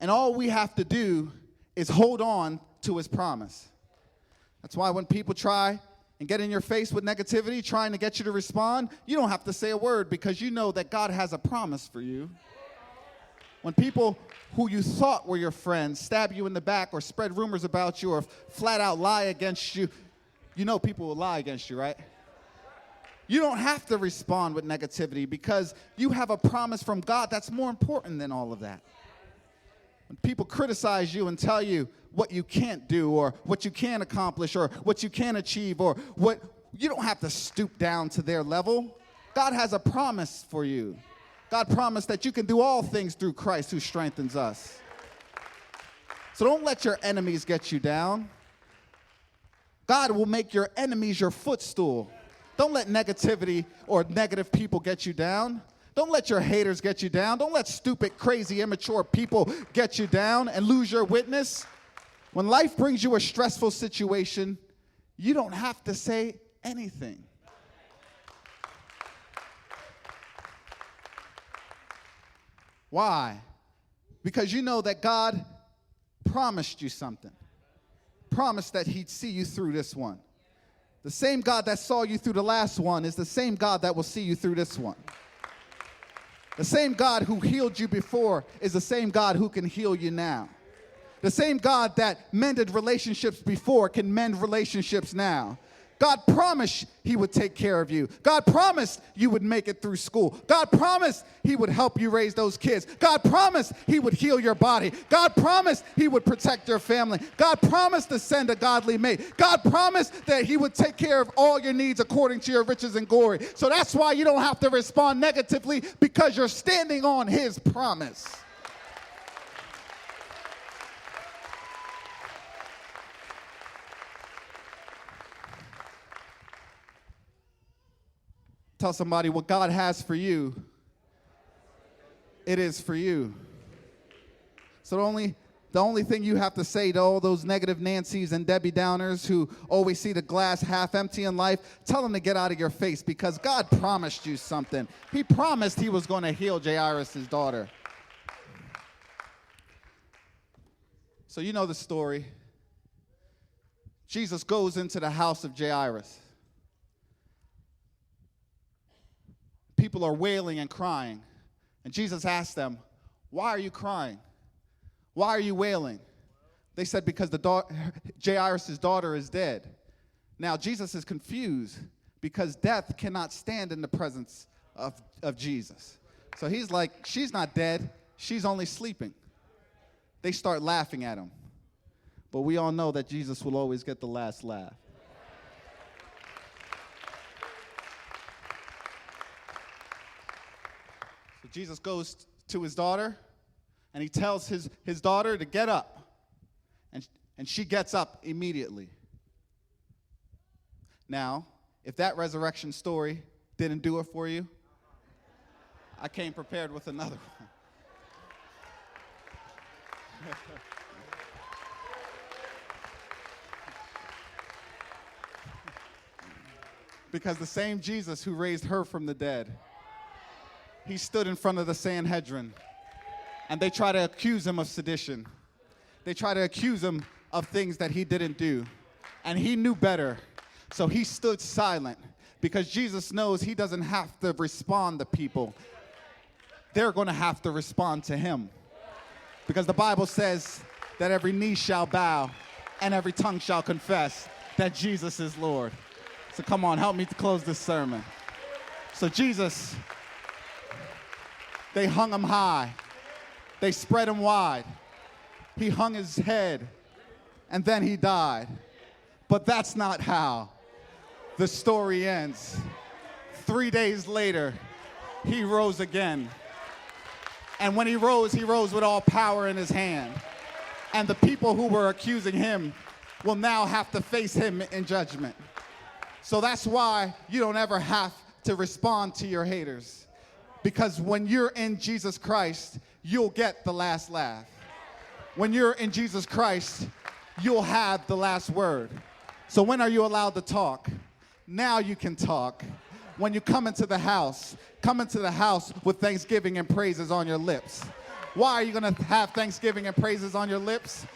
And all we have to do is hold on to his promise. That's why when people try and get in your face with negativity, trying to get you to respond, you don't have to say a word because you know that God has a promise for you. When people who you thought were your friends stab you in the back or spread rumors about you or flat out lie against you, you know people will lie against you, right? You don't have to respond with negativity because you have a promise from God that's more important than all of that. When people criticize you and tell you what you can't do or what you can't accomplish or what you can't achieve or what, you don't have to stoop down to their level. God has a promise for you. God promised that you can do all things through Christ who strengthens us. So don't let your enemies get you down. God will make your enemies your footstool. Don't let negativity or negative people get you down. Don't let your haters get you down. Don't let stupid, crazy, immature people get you down and lose your witness. When life brings you a stressful situation, you don't have to say anything. Why? Because you know that God promised you something. Promised that he'd see you through this one. The same God that saw you through the last one is the same God that will see you through this one. The same God who healed you before is the same God who can heal you now. The same God that mended relationships before can mend relationships now. God promised he would take care of you. God promised you would make it through school. God promised he would help you raise those kids. God promised he would heal your body. God promised he would protect your family. God promised to send a godly mate. God promised that he would take care of all your needs according to your riches and glory. So that's why you don't have to respond negatively, because you're standing on his promise. Tell somebody what God has for you, it is for you. So the only thing you have to say to all those negative Nancys and Debbie Downers who always see the glass half empty in life, tell them to get out of your face, because God promised you something. He promised he was going to heal Jairus' daughter. So you know the story. Jesus goes into the house of Jairus. People are wailing and crying. And Jesus asked them, "Why are you crying? Why are you wailing?" They said, "Because Jairus' daughter is dead." Now, Jesus is confused because death cannot stand in the presence of Jesus. So he's like, "She's not dead. She's only sleeping." They start laughing at him. But we all know that Jesus will always get the last laugh. Jesus goes to his daughter, and he tells his daughter to get up. And she gets up immediately. Now, if that resurrection story didn't do it for you, I came prepared with another one. Because the same Jesus who raised her from the dead, he stood in front of the Sanhedrin, and they try to accuse him of sedition. They try to accuse him of things that he didn't do, and he knew better, so he stood silent, because Jesus knows he doesn't have to respond to people. They're going to have to respond to him, because the Bible says that every knee shall bow and every tongue shall confess that Jesus is Lord. So come on, help me to close this sermon. So Jesus, they hung him high. They spread him wide. He hung his head, and then he died. But that's not how the story ends. 3 days later, he rose again. And when he rose with all power in his hand. And the people who were accusing him will now have to face him in judgment. So that's why you don't ever have to respond to your haters. Because when you're in Jesus Christ, you'll get the last laugh. When you're in Jesus Christ, you'll have the last word. So when are you allowed to talk? Now you can talk. When you come into the house with thanksgiving and praises on your lips. Why are you going to have thanksgiving and praises on your lips?